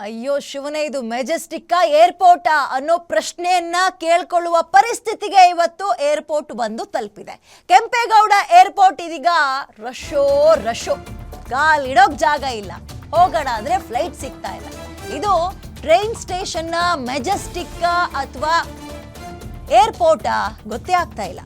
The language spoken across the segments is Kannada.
ಅಯ್ಯೋ ಶಿವನೇ, ಇದು ಮೆಜೆಸ್ಟಿಕ್ಕಾ ಏರ್ಪೋರ್ಟಾ ಅನ್ನೋ ಪ್ರಶ್ನೆಯನ್ನ ಕೇಳ್ಕೊಳ್ಳುವ ಪರಿಸ್ಥಿತಿಗೆ ಇವತ್ತು ಏರ್ಪೋರ್ಟ್ ಬಂದು ತಲುಪಿದೆ. ಕೆಂಪೇಗೌಡ ಏರ್ಪೋರ್ಟ್ ಇದೀಗ ರಶೋ ಕಾಲಿಡೋಕ್ ಜಾಗ ಇಲ್ಲ. ಹೋಗೋಣ ಅಂದ್ರೆ ಫ್ಲೈಟ್ ಸಿಗ್ತಾ ಇಲ್ಲ. ಇದು ಟ್ರೈನ್ ಸ್ಟೇಷನ್ನ ಮೆಜೆಸ್ಟಿಕ್ಕಾ ಅಥವಾ ಏರ್ಪೋರ್ಟಾ ಗೊತ್ತೇ ಆಗ್ತಾ ಇಲ್ಲ.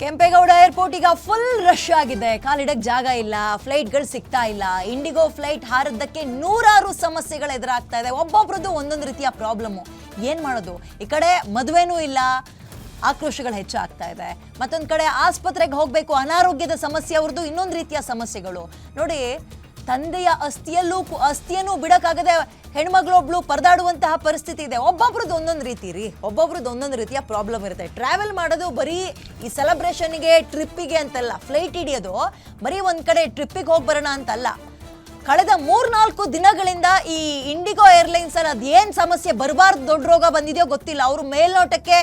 ಕೆಂಪೇಗೌಡ ಏರ್ಪೋರ್ಟ್ ಈಗ ಫುಲ್ ರಶ್ ಆಗಿದೆ. ಕಾಲಿಡಕ್ಕೆ ಜಾಗ ಇಲ್ಲ, ಫ್ಲೈಟ್ಗಳು ಸಿಗ್ತಾ ಇಲ್ಲ. ಇಂಡಿಗೋ ಫ್ಲೈಟ್ ಹಾರದ್ದಕ್ಕೆ ನೂರಾರು ಸಮಸ್ಯೆಗಳು ಎದುರಾಗ್ತಾ ಇದೆ. ಒಬ್ಬೊಬ್ರದ್ದು ಒಂದೊಂದು ರೀತಿಯ ಪ್ರಾಬ್ಲಮ್ಮು. ಏನು ಮಾಡೋದು? ಈ ಕಡೆ ಮದುವೆನೂ ಇಲ್ಲ, ಆಕ್ರೋಶಗಳು ಹೆಚ್ಚಾಗ್ತಾ ಇದೆ. ಮತ್ತೊಂದು ಕಡೆ ಆಸ್ಪತ್ರೆಗೆ ಹೋಗಬೇಕು, ಅನಾರೋಗ್ಯದ ಸಮಸ್ಯೆ, ಅವ್ರದ್ದು ಇನ್ನೊಂದು ರೀತಿಯ ಸಮಸ್ಯೆಗಳು. ನೋಡಿ, ತಂದೆಯ ಅಸ್ಥಿಯನ್ನು ಬಿಡಕ್ಕಾಗದೆ ಹೆಣ್ಮಗಳೊಬ್ಳು ಪರದಾಡುವಂತಹ ಪರಿಸ್ಥಿತಿ ಇದೆ. ಒಬ್ಬೊಬ್ರದ್ದು ಒಂದೊಂದು ರೀತಿ ಒಬ್ಬೊಬ್ರದ್ದು ಒಂದೊಂದು ರೀತಿಯ ಪ್ರಾಬ್ಲಮ್ ಇರುತ್ತೆ. ಟ್ರಾವೆಲ್ ಮಾಡೋದು ಬರೀ ಈ ಸೆಲೆಬ್ರೇಷನ್ಗೆ, ಟ್ರಿಪ್ಪಿಗೆ ಅಂತಲ್ಲ. ಫ್ಲೈಟ್ ಹಿಡಿಯೋದು ಬರೀ ಒಂದು ಕಡೆ ಟ್ರಿಪ್ಪಿಗೆ ಹೋಗಿ ಬರೋಣ ಅಂತಲ್ಲ. ಕಳೆದ 3-4 ದಿನಗಳಿಂದ ಈ ಇಂಡಿಗೋ ಏರ್ಲೈನ್ಸ್ ಅಲ್ಲಿ ಅದೇನು ಸಮಸ್ಯೆ ಬರಬಾರ್ದು, ದೊಡ್ಡ ರೋಗ ಬಂದಿದೆಯೋ ಗೊತ್ತಿಲ್ಲ. ಅವರು ಮೇಲ್ನೋಟಕ್ಕೆ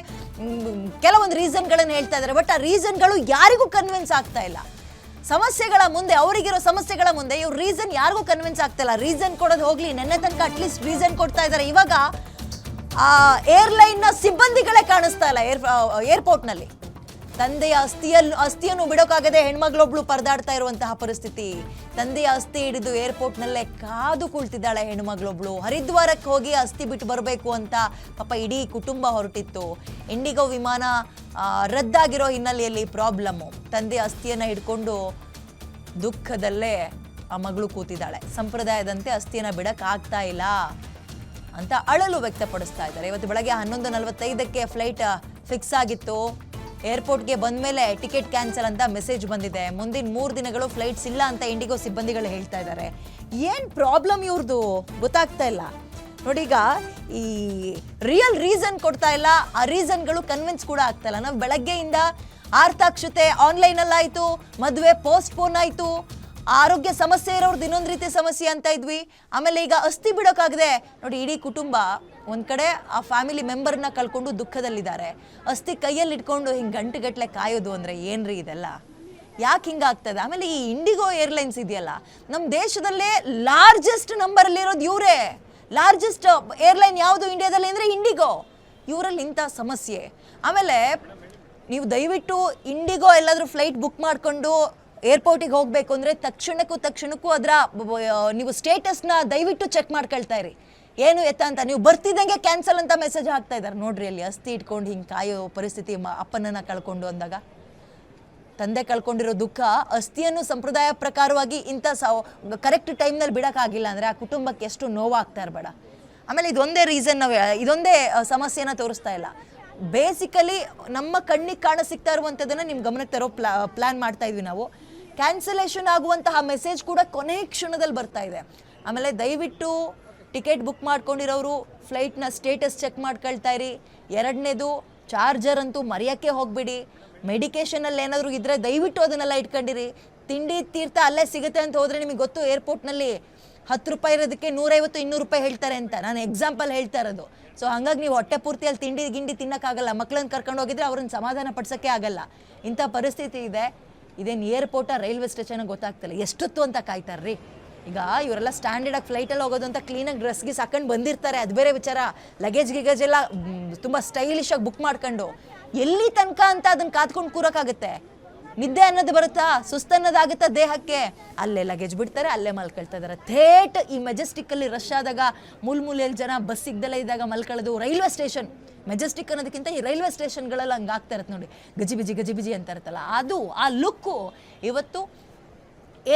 ಕೆಲವೊಂದು ರೀಸನ್ಗಳನ್ನು ಹೇಳ್ತಾ ಇದ್ದಾರೆ. ಬಟ್ ಆ ರೀಸನ್ಗಳು ಯಾರಿಗೂ ಕನ್ವಿನ್ಸ್ ಆಗ್ತಾ ಇಲ್ಲ. ಸಮಸ್ಯೆಗಳ ಮುಂದೆ, ಅವರಿಗಿರೋ ಸಮಸ್ಯೆಗಳ ಮುಂದೆ ಇವ್ರು ರೀಸನ್ ಯಾರಿಗೂ ಕನ್ವಿನ್ಸ್ ಆಗ್ತಿಲ್ಲ. ರೀಸನ್ ಕೊಡೋದು ಹೋಗ್ಲಿ, ನೆನ್ನೆ ತನಕ ಅಟ್ಲೀಸ್ಟ್ ರೀಸನ್ ಕೊಡ್ತಾ ಇದ್ದಾರೆ. ಇವಾಗ ಆ ಏರ್ಲೈನ್ ನ ಸಿಬ್ಬಂದಿಗಳೇ ಕಾಣಿಸ್ತಾ ಇಲ್ಲ ಏರ್ಪೋರ್ಟ್ನಲ್ಲಿ. ತಂದೆಯ ಅಸ್ಥಿಯನ್ನು ಬಿಡೋಕ್ಕಾಗದೆ ಹೆಣ್ಮಗಳೊಬ್ಳು ಪರದಾಡ್ತಾ ಇರುವಂತಹ ಪರಿಸ್ಥಿತಿ. ತಂದೆಯ ಅಸ್ಥಿ ಹಿಡಿದು ಏರ್ಪೋರ್ಟ್ನಲ್ಲೇ ಕಾದು ಕುಳಿತಿದ್ದಾಳೆ ಹೆಣ್ಮಗಳೊಬ್ಳು. ಹರಿದ್ವಾರಕ್ಕೆ ಹೋಗಿ ಅಸ್ಥಿ ಬಿಟ್ಟು ಬರಬೇಕು ಅಂತ ಪಾಪ ಇಡೀ ಕುಟುಂಬ ಹೊರಟಿತ್ತು. ಇಂಡಿಗೋ ವಿಮಾನ ರದ್ದಾಗಿರೋ ಹಿನ್ನೆಲೆಯಲ್ಲಿ ಪ್ರಾಬ್ಲಮ್ಮು. ತಂದೆಯ ಅಸ್ಥಿಯನ್ನು ಹಿಡ್ಕೊಂಡು ದುಃಖದಲ್ಲೇ ಆ ಮಗಳು ಕೂತಿದ್ದಾಳೆ. ಸಂಪ್ರದಾಯದಂತೆ ಅಸ್ಥಿಯನ್ನು ಬಿಡಕ್ಕೆ ಆಗ್ತಾ ಇಲ್ಲ ಅಂತ ಅಳಲು ವ್ಯಕ್ತಪಡಿಸ್ತಾ ಇದ್ದಾರೆ. ಇವತ್ತು ಬೆಳಗ್ಗೆ 11:45ಕ್ಕೆ ಫ್ಲೈಟ್ ಫಿಕ್ಸ್ ಆಗಿತ್ತು. ಏರ್ಪೋರ್ಟ್ಗೆ ಬಂದ ಮೇಲೆ ಟಿಕೆಟ್ ಕ್ಯಾನ್ಸಲ್ ಅಂತ ಮೆಸೇಜ್ ಬಂದಿದೆ. ಮುಂದಿನ 3 ದಿನಗಳು ಫ್ಲೈಟ್ಸ್ ಇಲ್ಲ ಅಂತ ಇಂಡಿಗೋ ಸಿಬ್ಬಂದಿಗಳು ಹೇಳ್ತಾ ಇದ್ದಾರೆ. ಏನು ಪ್ರಾಬ್ಲಮ್ ಇವ್ರದ್ದು ಗೊತ್ತಾಗ್ತಾ ಇಲ್ಲ. ನೋಡಿ, ಈಗ ಈ ರಿಯಲ್ ರೀಸನ್ ಕೊಡ್ತಾ ಇಲ್ಲ. ಆ ರೀಸನ್ಗಳು ಕನ್ವಿನ್ಸ್ ಕೂಡ ಆಗ್ತಾ ಇಲ್ಲ. ನಾವು ಬೆಳಗ್ಗೆಯಿಂದ ಆರ್ಥಾಕ್ಷತೆ ಆನ್ಲೈನಲ್ಲಾಯಿತು, ಮದುವೆ ಪೋಸ್ಟ್ಪೋನ್ ಆಯಿತು, ಆರೋಗ್ಯ ಸಮಸ್ಯೆ ಇರೋರ್ದು ಇನ್ನೊಂದು ರೀತಿಯ ಸಮಸ್ಯೆ ಅಂತ ಇದ್ವಿ. ಆಮೇಲೆ ಈಗ ಅಸ್ಥಿ ಬಿಡೋಕ್ಕಾಗದೆ ನೋಡಿ, ಇಡೀ ಕುಟುಂಬ ಒಂದು ಕಡೆ ಆ ಫ್ಯಾಮಿಲಿ ಮೆಂಬರ್ನ ಕಳ್ಕೊಂಡು ದುಃಖದಲ್ಲಿದ್ದಾರೆ. ಅಸ್ಥಿ ಕೈಯಲ್ಲಿ ಇಟ್ಕೊಂಡು ಹಿಂಗೆ ಗಂಟೆಗಟ್ಟಲೆ ಕಾಯೋದು ಅಂದರೆ ಏನ್ರಿ ಇದೆಲ್ಲ? ಯಾಕೆ ಹಿಂಗಾಗ್ತದೆ? ಆಮೇಲೆ ಈ ಇಂಡಿಗೋ ಏರ್ಲೈನ್ಸ್ ಇದೆಯಲ್ಲ, ನಮ್ಮ ದೇಶದಲ್ಲೇ ಲಾರ್ಜೆಸ್ಟ್ ನಂಬರಲ್ಲಿರೋದು ಇವರೇ. ಲಾರ್ಜೆಸ್ಟ್ ಏರ್ಲೈನ್ ಯಾವುದು ಇಂಡಿಯಾದಲ್ಲಿ ಅಂದರೆ ಇಂಡಿಗೋ. ಇವರಲ್ಲಿ ಇಂಥ ಸಮಸ್ಯೆ. ಆಮೇಲೆ ನೀವು ದಯವಿಟ್ಟು ಇಂಡಿಗೋ ಎಲ್ಲಾದರೂ ಫ್ಲೈಟ್ ಬುಕ್ ಮಾಡಿಕೊಂಡು ಏರ್ಪೋರ್ಟಿಗೆ ಹೋಗಬೇಕು ಅಂದರೆ ತಕ್ಷಣಕ್ಕೂ ಅದರ ನೀವು ಸ್ಟೇಟಸ್ನ ದಯವಿಟ್ಟು ಚೆಕ್ ಮಾಡ್ಕೊಳ್ತಾ ಇರಿ. ಏನು ಎತ್ತ ಅಂತ. ನೀವು ಬರ್ತಿದ್ದಂಗೆ ಕ್ಯಾನ್ಸಲ್ ಅಂತ ಮೆಸೇಜ್ ಹಾಕ್ತಾ ಇದ್ದಾರೆ. ನೋಡ್ರಿ, ಅಲ್ಲಿ ಅಸ್ಥಿ ಇಟ್ಕೊಂಡು ಹಿಂಗೆ ಕಾಯೋ ಪರಿಸ್ಥಿತಿ. ಅಪ್ಪನನ್ನು ಕಳ್ಕೊಂಡು ಅಂದಾಗ ತಂದೆ ಕಳ್ಕೊಂಡಿರೋ ದುಃಖ. ಅಸ್ಥಿಯನ್ನು ಸಂಪ್ರದಾಯ ಪ್ರಕಾರವಾಗಿ ಇಂಥ ಕರೆಕ್ಟ್ ಟೈಮ್ನಲ್ಲಿ ಬಿಡೋಕ್ಕಾಗಿಲ್ಲ ಅಂದರೆ ಆ ಕುಟುಂಬಕ್ಕೆ ಎಷ್ಟು ನೋವಾಗ್ತಾ ಇರಬೇಡ. ಆಮೇಲೆ ಇದೊಂದೇ ರೀಸನ್, ಇದೊಂದೇ ಸಮಸ್ಯೆನ ತೋರಿಸ್ತಾ ಇಲ್ಲ. ಬೇಸಿಕಲಿ ನಮ್ಮ ಕಣ್ಣಿಗೆ ಕಾಣ ಸಿಗ್ತಾ ಇರುವಂಥದ್ದನ್ನು ನಿಮ್ಮ ಗಮನಕ್ಕೆ ತರೋ ಪ್ಲ್ಯಾನ್ ಮಾಡ್ತಾ ಇದ್ವಿ ನಾವು. ಕ್ಯಾನ್ಸಲೇಷನ್ ಆಗುವಂತಹ ಮೆಸೇಜ್ ಕೂಡ ಕೊನೆ ಕ್ಷಣದಲ್ಲಿ ಬರ್ತಾ ಇದೆ. ಆಮೇಲೆ ದಯವಿಟ್ಟು ಟಿಕೆಟ್ ಬುಕ್ ಮಾಡ್ಕೊಂಡಿರೋರು ಫ್ಲೈಟ್ನ ಸ್ಟೇಟಸ್ ಚೆಕ್ ಮಾಡ್ಕೊಳ್ತಾ ಇರಿ. 2ನೇದು, ಚಾರ್ಜರ್ ಅಂತೂ ಮರೆಯೋಕ್ಕೆ ಹೋಗ್ಬಿಡಿ. ಮೆಡಿಕೇಷನಲ್ಲಿ ಏನಾದರೂ ಇದ್ದರೆ ದಯವಿಟ್ಟು ಅದನ್ನೆಲ್ಲ ಇಟ್ಕೊಂಡಿರಿ. ತಿಂಡಿ ತೀರ್ಥ ಅಲ್ಲೇ ಸಿಗುತ್ತೆ ಅಂತ ಹೋದರೆ ನಿಮಗೆ ಗೊತ್ತು, ಏರ್ಪೋರ್ಟ್ನಲ್ಲಿ 10 ರೂಪಾಯಿ ಇರೋದಕ್ಕೆ 150-200 ರೂಪಾಯಿ ಹೇಳ್ತಾರೆ ಅಂತ. ನಾನು ಎಕ್ಸಾಂಪಲ್ ಹೇಳ್ತಾ ಇರೋದು. ಸೊ ಹಾಗಾಗಿ ನೀವು ಹೊಟ್ಟೆ ಪೂರ್ತಿಯಲ್ಲಿ ತಿಂಡಿ ತಿನ್ನೋಕ್ಕಾಗಲ್ಲ. ಮಕ್ಕಳನ್ನ ಕರ್ಕೊಂಡು ಹೋಗಿದ್ರೆ ಅವ್ರನ್ನ ಸಮಾಧಾನ ಪಡಿಸೋಕ್ಕೆ ಆಗಲ್ಲ. ಇಂಥ ಪರಿಸ್ಥಿತಿ ಇದೆ. ಇದೇನು ಏರ್ಪೋರ್ಟ ರೈಲ್ವೆ ಸ್ಟೇಷನ್ ಗೊತ್ತಾಗ್ತಿಲ್ಲ. ಎಷ್ಟೊತ್ತು ಅಂತ ಕಾಯ್ತಾರ್ರಿ? ಈಗ ಇವರೆಲ್ಲ ಸ್ಟ್ಯಾಂಡರ್ಡಾಗಿ ಫ್ಲೈಟಲ್ಲಿ ಹೋಗೋದು ಅಂತ ಕ್ಲೀನಾಗಿ ಡ್ರೆಸ್ಗೆ ಸಾಕೊಂಡು ಬಂದಿರ್ತಾರೆ, ಅದು ಬೇರೆ ವಿಚಾರ. ಲಗೇಜ್ ಎಲ್ಲ ತುಂಬ ಸ್ಟೈಲಿಶಾಗಿ ಬುಕ್ ಮಾಡ್ಕೊಂಡು ಎಲ್ಲಿ ತನಕ ಅಂತ ಅದನ್ನು ಕಾದ್ಕೊಂಡು ಕೂರೋಕ್ಕಾಗುತ್ತೆ? ನಿದ್ದೆ ಅನ್ನೋದು ಬರುತ್ತಾ? ಸುಸ್ತು ಅನ್ನೋದಾಗುತ್ತಾ ದೇಹಕ್ಕೆ? ಅಲ್ಲೇ ಲಗೇಜ್ ಬಿಡ್ತಾರೆ, ಅಲ್ಲೇ ಮಲ್ಕೊಳ್ತಾ ಇದ್ದಾರೆ. ಥೇಟ್ ಈ ಮೆಜೆಸ್ಟಿಕ್ಕಲ್ಲಿ ರಶ್ ಆದಾಗ, ಮೂಲೆಯಲ್ಲಿ ಜನ ಬಸ್ ಸಿಗ್ದಲ್ಲೇ ಇದ್ದಾಗ ಮಲ್ಕೊಳ್ಳೋದು. ರೈಲ್ವೆ ಸ್ಟೇಷನ್ ಮೆಜೆಸ್ಟಿಕ್ ಅನ್ನೋದಕ್ಕಿಂತ ಈ ರೈಲ್ವೆ ಸ್ಟೇಷನ್ಗಳೆಲ್ಲ ಹಂಗೆ ಆಗ್ತಾ ಇರುತ್ತೆ ನೋಡಿ. ಗಜಿಬಿಜಿ ಅಂತ ಇರುತ್ತಲ್ಲ, ಅದು ಆ ಲುಕ್ಕು ಇವತ್ತು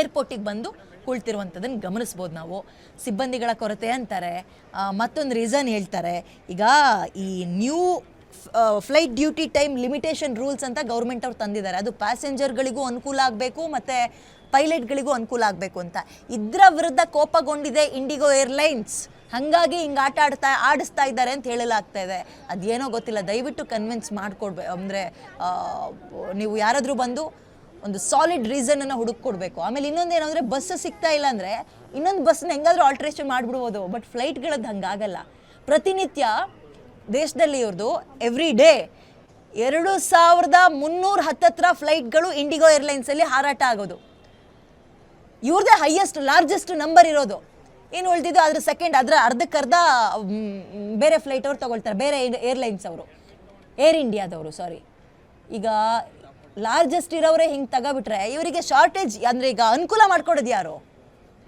ಏರ್ಪೋರ್ಟಿಗೆ ಬಂದು ಕುಳಿತಿರುವಂಥದ್ದನ್ನು ಗಮನಿಸ್ಬೋದು ನಾವು. ಸಿಬ್ಬಂದಿಗಳ ಕೊರತೆ ಅಂತಾರೆ. ಮತ್ತೊಂದು ರೀಸನ್ ಹೇಳ್ತಾರೆ. ಈಗ ಈ new flight duty time limitation rules ಅಂತ ಗೌರ್ಮೆಂಟ್ ಅವ್ರು ತಂದಿದ್ದಾರೆ. ಅದು ಪ್ಯಾಸೆಂಜರ್ಗಳಿಗೂ ಅನುಕೂಲ ಆಗಬೇಕು ಮತ್ತು ಪೈಲಟ್ಗಳಿಗೂ ಅನುಕೂಲ ಆಗಬೇಕು ಅಂತ. ಇದರ ವಿರುದ್ಧ ಕೋಪಗೊಂಡಿದೆ ಇಂಡಿಗೋ ಏರ್ಲೈನ್ಸ್. ಹಾಗಾಗಿ ಹಿಂಗೆ ಆಡಿಸ್ತಾ ಇದ್ದಾರೆ ಅಂತ ಹೇಳಲಾಗ್ತಾ ಇದೆ. ಅದೇನೋ ಗೊತ್ತಿಲ್ಲ, ದಯವಿಟ್ಟು ಕನ್ವಿನ್ಸ್ ಮಾಡಿಕೊಡ್ಬೇಕು. ಅಂದರೆ ನೀವು ಯಾರಾದರೂ ಬಂದು ಒಂದು ಸಾಲಿಡ್ ರೀಸನನ್ನು ಹುಡುಕೊಡ್ಬೇಕು. ಆಮೇಲೆ ಇನ್ನೊಂದು ಏನಂದರೆ ಬಸ್ ಸಿಗ್ತಾ ಇಲ್ಲ ಅಂದರೆ ಇನ್ನೊಂದು ಬಸ್ನ ಹೆಂಗಾದರೂ ಆಲ್ಟ್ರೇಷನ್ ಮಾಡಿಬಿಡ್ಬೋದು. ಬಟ್ ಫ್ಲೈಟ್ಗಳದ್ದು ಹಂಗಾಗಲ್ಲ. ಪ್ರತಿನಿತ್ಯ ದೇಶದಲ್ಲಿ ಇವ್ರದ್ದು ಎವ್ರಿ ಡೇ 2310 ಫ್ಲೈಟ್ಗಳು ಇಂಡಿಗೋ ಏರ್ಲೈನ್ಸಲ್ಲಿ ಹಾರಾಟ ಆಗೋದು. ಇವ್ರದ್ದೇ ಹೈಯೆಸ್ಟ್ ಲಾರ್ಜೆಸ್ಟ್ ನಂಬರ್ ಇರೋದು. ಏನು ಉಳಿದಿದ್ದು ಅದ್ರ ಸೆಕೆಂಡ್, ಅದರ ಅರ್ಧಕ್ಕರ್ಧ ಬೇರೆ ಫ್ಲೈಟ್ ಅವ್ರು ತೊಗೊಳ್ತಾರೆ, ಬೇರೆ ಏರ್ಲೈನ್ಸ್ ಅವರು, ಏರ್ ಇಂಡಿಯಾದವರು. ಸಾರಿ, ಈಗ ಲಾರ್ಜೆಸ್ಟ್ ಇರೋರೇ ಹಿಂಗೆ ತಗೋಬಿಟ್ರೆ ಇವರಿಗೆ ಶಾರ್ಟೇಜ್ ಅಂದರೆ ಈಗ ಅನುಕೂಲ ಮಾಡ್ಕೊಡೋದು ಯಾರು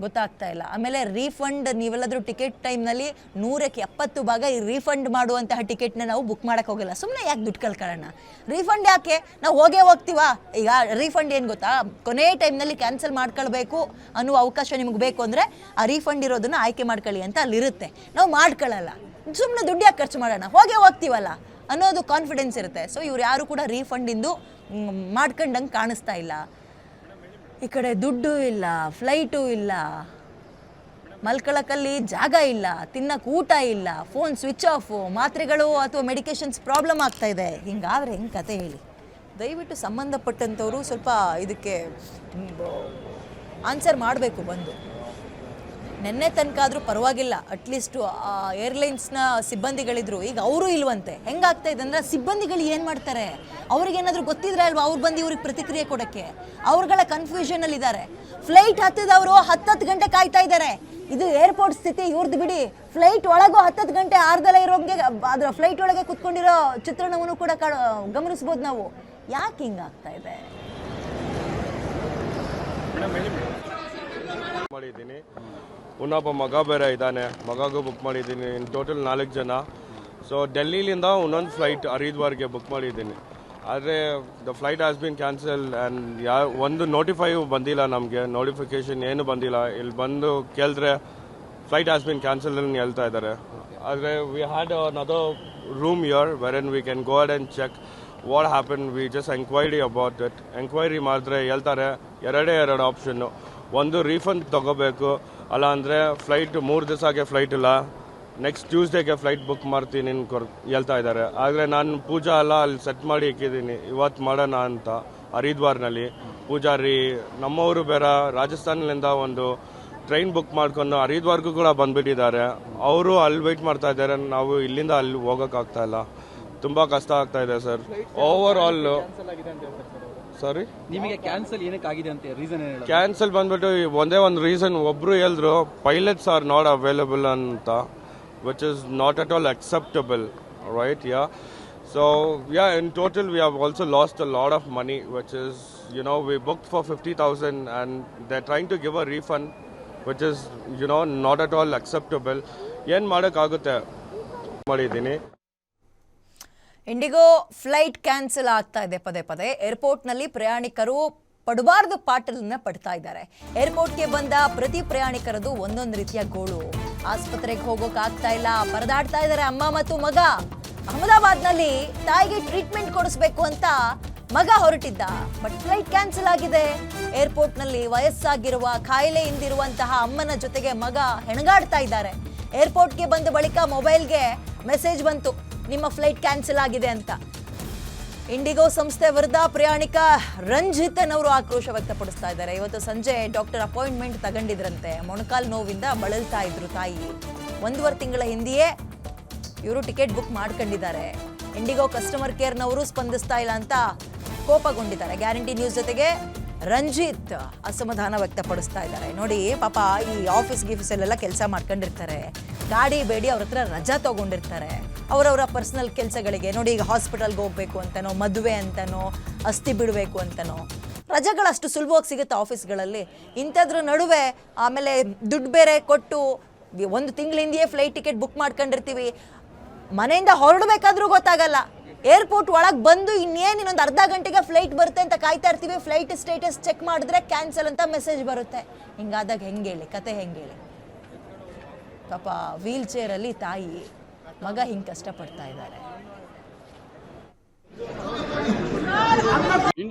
ಗೊತ್ತಾಗ್ತಾ ಇಲ್ಲ. ಆಮೇಲೆ ರೀಫಂಡ್, ನೀವೆಲ್ಲಾದರೂ ಟಿಕೆಟ್ ಟೈಮ್ನಲ್ಲಿ 170% ಈ ರೀಫಂಡ್ ಮಾಡುವಂತಹ ಟಿಕೆಟ್ನ ನಾವು ಬುಕ್ ಮಾಡೋಕ್ಕೆ ಹೋಗಲ್ಲ. ಸುಮ್ಮನೆ ಯಾಕೆ ದುಡ್ಡು ಕಳ್ಕೊಳ್ಳೋಣ? ರೀಫಂಡ್ ಯಾಕೆ? ನಾವು ಹೋಗ್ತೀವ. ಈಗ ರೀಫಂಡ್ ಏನು ಗೊತ್ತಾ, ಕೊನೆ ಟೈಮ್ನಲ್ಲಿ ಕ್ಯಾನ್ಸಲ್ ಮಾಡ್ಕೊಳ್ಬೇಕು ಅನ್ನುವ ಅವಕಾಶ ನಿಮಗೆ ಬೇಕು ಅಂದರೆ ಆ ರೀಫಂಡ್ ಇರೋದನ್ನು ಆಯ್ಕೆ ಮಾಡ್ಕೊಳ್ಳಿ ಅಂತ ಅಲ್ಲಿರುತ್ತೆ. ನಾವು ಮಾಡ್ಕೊಳ್ಳಲ್ಲ, ಸುಮ್ಮನೆ ದುಡ್ಡು ಯಾಕೆ ಖರ್ಚು ಮಾಡೋಣ, ಹೋಗ್ತೀವಲ್ಲ ಅನ್ನೋದು ಕಾನ್ಫಿಡೆನ್ಸ್ ಇರುತ್ತೆ. ಸೊ ಇವ್ರು ಯಾರು ಕೂಡ ರೀಫಂಡಿಂದು ಮಾಡ್ಕೊಂಡಂಗೆ ಕಾಣಿಸ್ತಾ ಇಲ್ಲ. ಈ ಕಡೆ ದುಡ್ಡು ಇಲ್ಲ, ಫ್ಲೈಟು ಇಲ್ಲ, ಮಲ್ಕೊಳ್ಳೋಕ್ಕಲ್ಲಿ ಜಾಗ ಇಲ್ಲ, ತಿನ್ನಕ್ಕೆ ಊಟ ಇಲ್ಲ, ಫೋನ್ ಸ್ವಿಚ್ ಆಫು, ಮಾತ್ರೆಗಳು ಅಥವಾ ಮೆಡಿಕೇಷನ್ಸ್ ಪ್ರಾಬ್ಲಮ್ ಆಗ್ತಾ ಇದೆ. ಹಿಂಗಾದ್ರೆ ಹೆಂಗೆ ಕತೆ ಹೇಳಿ? ದಯವಿಟ್ಟು ಸಂಬಂಧಪಟ್ಟಂಥವರು ಸ್ವಲ್ಪ ಇದಕ್ಕೆ ಆನ್ಸರ್ ಮಾಡಬೇಕು ಬಂದು. ನೆನ್ನೆ ತನಕ ಆದರೂ ಪರವಾಗಿಲ್ಲ, ಅಟ್ಲೀಸ್ಟು ಏರ್ಲೈನ್ಸ್ನ ಸಿಬ್ಬಂದಿಗಳಿದ್ರು. ಈಗ ಅವರು ಇಲ್ವಂತೆ. ಹೆಂಗಾಗ್ತಾ ಇದೆ ಅಂದರೆ ಸಿಬ್ಬಂದಿಗಳು ಏನು ಮಾಡ್ತಾರೆ, ಅವ್ರಿಗೇನಾದರೂ ಗೊತ್ತಿದ್ರೆ ಅಲ್ವಾ ಅವ್ರು ಬಂದು ಇವ್ರಿಗೆ ಪ್ರತಿಕ್ರಿಯೆ ಕೊಡೋಕ್ಕೆ. ಅವ್ರುಗಳ ಕನ್ಫ್ಯೂಷನಲ್ಲಿದ್ದಾರೆ. ಫ್ಲೈಟ್ ಹತ್ತಿದವರು 10 ಗಂಟೆ ಕಾಯ್ತಾ ಇದ್ದಾರೆ. ಇದು ಏರ್ಪೋರ್ಟ್ ಸ್ಥಿತಿ ಇವ್ರದ್ದು ಬಿಡಿ. ಫ್ಲೈಟ್ ಒಳಗೂ 10 ಗಂಟೆ ಆರ್ದಲ್ಲೇ ಇರೋಂಗೆ ಅದರ ಫ್ಲೈಟ್ ಒಳಗೆ ಕುತ್ಕೊಂಡಿರೋ ಚಿತ್ರಣವನ್ನು ಕೂಡ ಗಮನಿಸ್ಬೋದು ನಾವು. ಯಾಕೆ ಹಿಂಗಾಗ್ತಾ ಇದೆ? ಮಾಡಿದ್ದೀನಿ. ಇನ್ನೊಬ್ಬ ಮಗ ಬೇರೆ ಇದ್ದಾನೆ, ಮಗಗೂ ಬುಕ್ ಮಾಡಿದ್ದೀನಿ. ಇನ್ ಟೋಟಲ್ 4 ಜನ. ಸೊ ಡೆಲ್ಲಿಲಿಂದ ಇನ್ನೊಂದು ಫ್ಲೈಟ್ ಹರಿದ್ವಾರ್ಗೆ ಬುಕ್ ಮಾಡಿದ್ದೀನಿ. ಆದರೆ the flight has been cancel and ಒಂದು ನೋಟಿಫೈ ಬಂದಿಲ್ಲ, ನಮಗೆ ನೋಟಿಫಿಕೇಶನ್ ಏನು ಬಂದಿಲ್ಲ. ಇಲ್ಲಿ ಬಂದು ಕೇಳಿದ್ರೆ ಫ್ಲೈಟ್ ಹ್ಯಾಸ್ ಬಿನ್ ಕ್ಯಾನ್ಸಲ್ ಅಂತ ಹೇಳ್ತಾ ಇದ್ದಾರೆ. ಆದರೆ we had another room here where we can go ahead and check what happen. We just enquiry about it. Enquiry ಮಾಡಿದ್ರೆ ಹೇಳ್ತಾರೆ ಎರಡು ಆಪ್ಷನ್ನು. ಒಂದು ರೀಫಂಡ್ ತೊಗೋಬೇಕು, ಅಲ್ಲ ಅಂದರೆ ಫ್ಲೈಟ್ 3 ದಿವಸಕ್ಕೆ ಫ್ಲೈಟ್ ಇಲ್ಲ, ನೆಕ್ಸ್ಟ್ ಟ್ಯೂಸ್ಡೇಗೆ ಫ್ಲೈಟ್ ಬುಕ್ ಮಾಡ್ತೀನಿ ಹೇಳ್ತಾ ಇದ್ದಾರೆ. ಆದರೆ ನಾನು ಪೂಜಾ ಎಲ್ಲ ಅಲ್ಲಿ ಸೆಟ್ ಮಾಡಿ ಇಕ್ಕಿದ್ದೀನಿ, ಇವತ್ತು ಮಾಡೋಣ ಅಂತ. ಹರಿದ್ವಾರ್ನಲ್ಲಿ ಪೂಜಾರಿ ನಮ್ಮವರು ಬೇರೆ ರಾಜಸ್ಥಾನದಿಂದ ಒಂದು ಟ್ರೈನ್ ಬುಕ್ ಮಾಡ್ಕೊಂಡು ಹರಿದ್ವಾರ್ಗೂ ಕೂಡ ಬಂದುಬಿಟ್ಟಿದ್ದಾರೆ. ಅವರು ಅಲ್ಲಿ ವೆಯ್ಟ್ ಮಾಡ್ತಾ ಇದ್ದಾರೆ. ನಾವು ಇಲ್ಲಿಂದ ಅಲ್ಲಿ ಹೋಗೋಕ್ಕಾಗ್ತಾ ಇಲ್ಲ, ತುಂಬ ಕಷ್ಟ ಆಗ್ತಾ ಇದೆ ಸರ್. ಓವರ್ ಆಲ್ ಸಾರಿ, ನಿಮಗೆ ಕ್ಯಾನ್ಸಲ್ ಏನಕ್ಕಾಗಿದೆ ಅಂತ ರೀಸನ್ ಏನು? ಕ್ಯಾನ್ಸಲ್ ಬಂದ್ಬಿಟ್ಟು ಒಂದೇ ಒಂದು ರೀಸನ್. ಒಬ್ರು ಹೇಳಿದ್ರು ಪೈಲಟ್ಸ್ ಆರ್ ನಾಟ್ ಅವೈಲಬಲ್ ಅಂತ, which is not at all acceptable, right? Yeah, so yeah, in total we have also lost a lot of money, which is we booked for 50,000 and they trying to give a refund, which is not at all acceptable. ಏನು ಮಾಡೋಕ್ಕಾಗುತ್ತೆ ಮಾಡಿದ್ದೀನಿ. ಇಂಡಿಗೋ ಫ್ಲೈಟ್ ಕ್ಯಾನ್ಸಲ್ ಆಗ್ತಾ ಇದೆ ಪದೇ. ಏರ್ಪೋರ್ಟ್ನಲ್ಲಿ ಪ್ರಯಾಣಿಕರು ಪಡಬಾರ್ದು ಪಾಠಲನ್ನ ಪಡ್ತಾ ಇದ್ದಾರೆ. ಏರ್ಪೋರ್ಟ್ಗೆ ಬಂದ ಪ್ರತಿ ಪ್ರಯಾಣಿಕರದು ಒಂದೊಂದು ರೀತಿಯ ಗೋಳು. ಆಸ್ಪತ್ರೆಗೆ ಹೋಗೋಕ್ಕಾಗ್ತಾ ಇಲ್ಲ, ಪರದಾಡ್ತಾ ಇದ್ದಾರೆ ಅಮ್ಮ ಮತ್ತು ಮಗ. ಅಹಮದಾಬಾದ್ನಲ್ಲಿ ತಾಯಿಗೆ ಟ್ರೀಟ್ಮೆಂಟ್ ಕೊಡಿಸ್ಬೇಕು ಅಂತ ಮಗ ಹೊರಟಿದ್ದ, ಬಟ್ ಫ್ಲೈಟ್ ಕ್ಯಾನ್ಸಲ್ ಆಗಿದೆ. ಏರ್ಪೋರ್ಟ್ನಲ್ಲಿ ವಯಸ್ಸಾಗಿರುವ ಕಾಯಿಲೆಯಿಂದಿರುವಂತಹ ಅಮ್ಮನ ಜೊತೆಗೆ ಮಗ ಹೆಣಗಾಡ್ತಾ ಇದ್ದಾರೆ. ಏರ್ಪೋರ್ಟ್ಗೆ ಬಂದ ಬಳಿಕ ಮೊಬೈಲ್ಗೆ ಮೆಸೇಜ್ ಬಂತು, ನಿಮ್ಮ ಫ್ಲೈಟ್ ಕ್ಯಾನ್ಸಲ್ ಆಗಿದೆ ಅಂತ. ಇಂಡಿಗೋ ಸಂಸ್ಥೆ ವಿರುದ್ಧ ಪ್ರಯಾಣಿಕ ರಂಜಿತನ್ ಅವರು ಆಕ್ರೋಶ ವ್ಯಕ್ತಪಡಿಸ್ತಾ ಇದ್ದಾರೆ. ಇವತ್ತು ಸಂಜೆ ಡಾಕ್ಟರ್ ಅಪಾಯಿಂಟ್ಮೆಂಟ್ ತಗೊಂಡಿದ್ರಂತೆ. ಮೊಣಕಾಲು ನೋವಿಂದ ಬಳಲ್ತಾ ಇದ್ರು ತಾಯಿ. 1.5 ತಿಂಗಳ ಹಿಂದೆಯೇ ಇವರು ಟಿಕೆಟ್ ಬುಕ್ ಮಾಡ್ಕೊಂಡಿದ್ದಾರೆ. ಇಂಡಿಗೋ ಕಸ್ಟಮರ್ ಕೇರ್ನವರು ಸ್ಪಂದಿಸ್ತಾ ಇಲ್ಲ ಅಂತ ಕೋಪಗೊಂಡಿದ್ದಾರೆ. ಗ್ಯಾರಂಟಿ ನ್ಯೂಸ್ ಜೊತೆಗೆ ರಂಜಿತ್ ಅಸಮಾಧಾನ ವ್ಯಕ್ತಪಡಿಸ್ತಾ ಇದ್ದಾರೆ. ನೋಡಿ ಪಾಪ, ಈ ಆಫೀಸ್ ಗೀಫೀಸಲ್ಲೆಲ್ಲ ಕೆಲಸ ಮಾಡ್ಕೊಂಡಿರ್ತಾರೆ, ಗಾಡಿ ಬೇಡಿ ಅವ್ರ ಹತ್ರ ರಜಾ ತಗೊಂಡಿರ್ತಾರೆ ಅವರವರ ಪರ್ಸನಲ್ ಕೆಲಸಗಳಿಗೆ. ನೋಡಿ, ಈಗ ಹಾಸ್ಪಿಟಲ್ಗೆ ಹೋಗ್ಬೇಕು ಅಂತನೋ, ಮದುವೆ ಅಂತನೋ, ಅಸ್ಥಿ ಬಿಡಬೇಕು ಅಂತನೋ ರಜೆಗಳು ಅಷ್ಟು ಸುಲಭವಾಗಿ ಸಿಗುತ್ತೆ ಆಫೀಸ್ಗಳಲ್ಲಿ. ಇಂಥದ್ರ ನಡುವೆ ಆಮೇಲೆ ದುಡ್ಡು ಬೇರೆ ಕೊಟ್ಟು 1 ತಿಂಗಳ ಹಿಂದೆಯೇ ಫ್ಲೈಟ್ ಟಿಕೆಟ್ ಬುಕ್ ಮಾಡ್ಕೊಂಡಿರ್ತೀವಿ. ಮನೆಯಿಂದ ಹೊರಡಬೇಕಾದ್ರೂ ಗೊತ್ತಾಗಲ್ಲ. ಏರ್ಪೋರ್ಟ್ ಒಳಗೆ ಬಂದು ಇನ್ನೊಂದು ಅರ್ಧ ಗಂಟೆಗೆ ಫ್ಲೈಟ್ ಬರುತ್ತೆ ಅಂತ ಕಾಯ್ತಾ ಇರ್ತೀವಿ. ಫ್ಲೈಟ್ ಸ್ಟೇಟಸ್ ಚೆಕ್ ಮಾಡಿದ್ರೆ ಕ್ಯಾನ್ಸಲ್ ಅಂತ ಮೆಸೇಜ್ ಬರುತ್ತೆ. ಹಿಂಗಾದಾಗ ಹೆಂಗೆ ಹೇಳಿ, ಕತೆ ಹೆಂಗೆ ಹೇಳಿ? ಪಾಪ ವೀಲ್ ಚೇರಲ್ಲಿ ತಾಯಿ, ಮಗ ಹಿಂಗೆ ಕಷ್ಟಪಡ್ತಾ ಇದ್ದಾರೆ.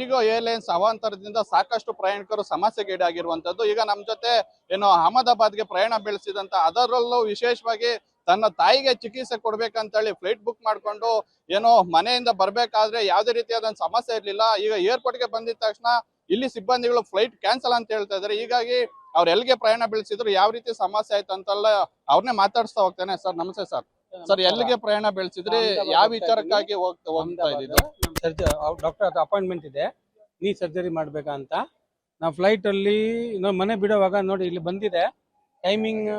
ಇಂಡಿಗೋ ಏರ್ಲೈನ್ಸ್ ಅವಾಂತರದಿಂದ ಸಾಕಷ್ಟು ಪ್ರಯಾಣಿಕರು ಸಮಸ್ಯೆಗೀಡಾಗಿರುವಂತದ್ದು. ಈಗ ನಮ್ಮ ಜೊತೆ ಏನು ಅಹಮದಾಬಾದ್ಗೆ ಪ್ರಯಾಣ ಬೆಳೆಸಿದಂತ, ಅದರಲ್ಲೂ ವಿಶೇಷವಾಗಿ ತನ್ನ ತಾಯಿಗೆ ಚಿಕಿತ್ಸೆ ಕೊಡ್ಬೇಕಂತೇಳಿ ಫ್ಲೈಟ್ ಬುಕ್ ಮಾಡ್ಕೊಂಡು ಏನೋ ಮನೆಯಿಂದ ಬರ್ಬೇಕಾದ್ರೆ ಯಾವುದೇ ರೀತಿಯಾದ ಸಮಸ್ಯೆ ಇರ್ಲಿಲ್ಲ. ಈಗ ಏರ್ಪೋರ್ಟ್ಗೆ ಬಂದಿದ ತಕ್ಷಣ ಇಲ್ಲಿ ಸಿಬ್ಬಂದಿಗಳು ಫ್ಲೈಟ್ ಕ್ಯಾನ್ಸಲ್ ಅಂತ ಹೇಳ್ತಾ ಇದ್ದಾರೆ. ಹೀಗಾಗಿ ಅವ್ರು ಎಲ್ಲಿಗೆ ಪ್ರಯಾಣ ಬೆಳೆಸಿದ್ರು, ಯಾವ ರೀತಿ ಸಮಸ್ಯೆ ಆಯ್ತು ಅಂತೆಲ್ಲ ಅವ್ರನ್ನೇ ಮಾತಾಡಿಸ್ತಾ ಹೋಗ್ತೇನೆ. ಸರ್ ನಮಸ್ತೆ ಸರ್. ಸರ್ ಎಲ್ಲಿಗೆ ಪ್ರಯಾಣ ಬೆಳೆಸಿದ್ರಿ, ಯಾವ ವಿಚಾರಕ್ಕಾಗಿ ಹೋಗ್ತಾ ಇದ್ದಿದ್ದು? ಡಾಕ್ಟರ್ ಅಪಾಯಿಂಟ್ಮೆಂಟ್ ಇದೆ, ನೀ ಸರ್ಜರಿ ಮಾಡ್ಬೇಕಾ ಅಂತ. ನಾವು ಫ್ಲೈಟ್ ಅಲ್ಲಿ ನಾವು ಮನೆ ಬಿಡುವಾಗ ನೋಡಿ ಇಲ್ಲಿ ಬಂದಿದೆ, ಟೈಮಿಂಗ್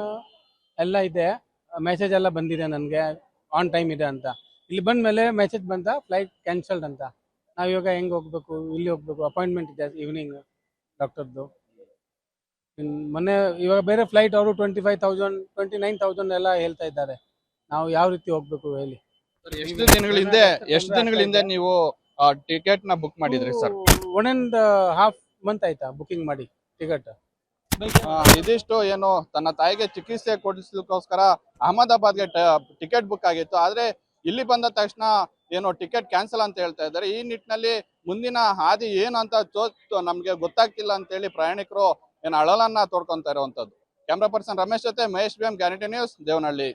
ಎಲ್ಲ ಇದೆ, ಮೆಸೇಜ್ ಎಲ್ಲ ಬಂದಿದೆ ನನಗೆ, ಆನ್ ಟೈಮ್ ಇದೆ ಅಂತ. ಇಲ್ಲಿ ಬಂದ ಮೇಲೆ ಮೆಸೇಜ್ ಬಂತ ಫ್ಲೈಟ್ ಕ್ಯಾನ್ಸಲ್ಡ್ ಅಂತ. ನಾವು ಇವಾಗ ಹೆಂಗೆ ಹೋಗ್ಬೇಕು, ಇಲ್ಲಿ ಹೋಗ್ಬೇಕು, ಅಪಾಯಿಂಟ್ಮೆಂಟ್ ಇದೆ ಈವ್ನಿಂಗ್ ಡಾಕ್ಟರ್ದು. ಮೊನ್ನೆ ಇವಾಗ ಬೇರೆ ಫ್ಲೈಟ್ ಅವರು 25,000 29,000 ಎಲ್ಲ ಹೇಳ್ತಾ ಇದ್ದಾರೆ. ನಾವು ಯಾವ ರೀತಿ ಹೋಗ್ಬೇಕು ಹೇಳಿ? ಎಷ್ಟು ದಿನಗಳ ಹಿಂದೆ ನೀವು ಟಿಕೆಟ್ ನ ಬುಕ್ ಮಾಡಿದ್ರಿ ಸರ್? 1.5 ಮಂತ್ ಆಯ್ತಾ ಬುಕಿಂಗ್ ಮಾಡಿ ಟಿಕೆಟ್. ಇದಿಷ್ಟು ಏನು ತನ್ನ ತಾಯಿಗೆ ಚಿಕಿತ್ಸೆ ಕೊಡಿಸ್ಲಿಕ್ಕೋಸ್ಕರ ಅಹಮದಾಬಾದ್ಗೆ ಟಿಕೆಟ್ ಬುಕ್ ಆಗಿತ್ತು. ಆದ್ರೆ ಇಲ್ಲಿ ಬಂದ ತಕ್ಷಣ ಏನು ಟಿಕೆಟ್ ಕ್ಯಾನ್ಸಲ್ ಅಂತ ಹೇಳ್ತಾ ಇದ್ದಾರೆ. ಈ ನಿಟ್ಟಿನಲ್ಲಿ ಮುಂದಿನ ಹಾದಿ ಏನು ಅಂತ ನಮ್ಗೆ ಗೊತ್ತಾಗ್ತಿಲ್ಲ ಅಂತೇಳಿ ಪ್ರಯಾಣಿಕರು ಏನು ಅಳಲನ್ನ ತೋಡ್ಕೊಂತ ಇರುವಂತದ್ದು. ಕ್ಯಾಮ್ರಾ ಪರ್ಸನ್ ರಮೇಶ್ ಜೊತೆ Mahesh BM, guarantee news, Devanahalli.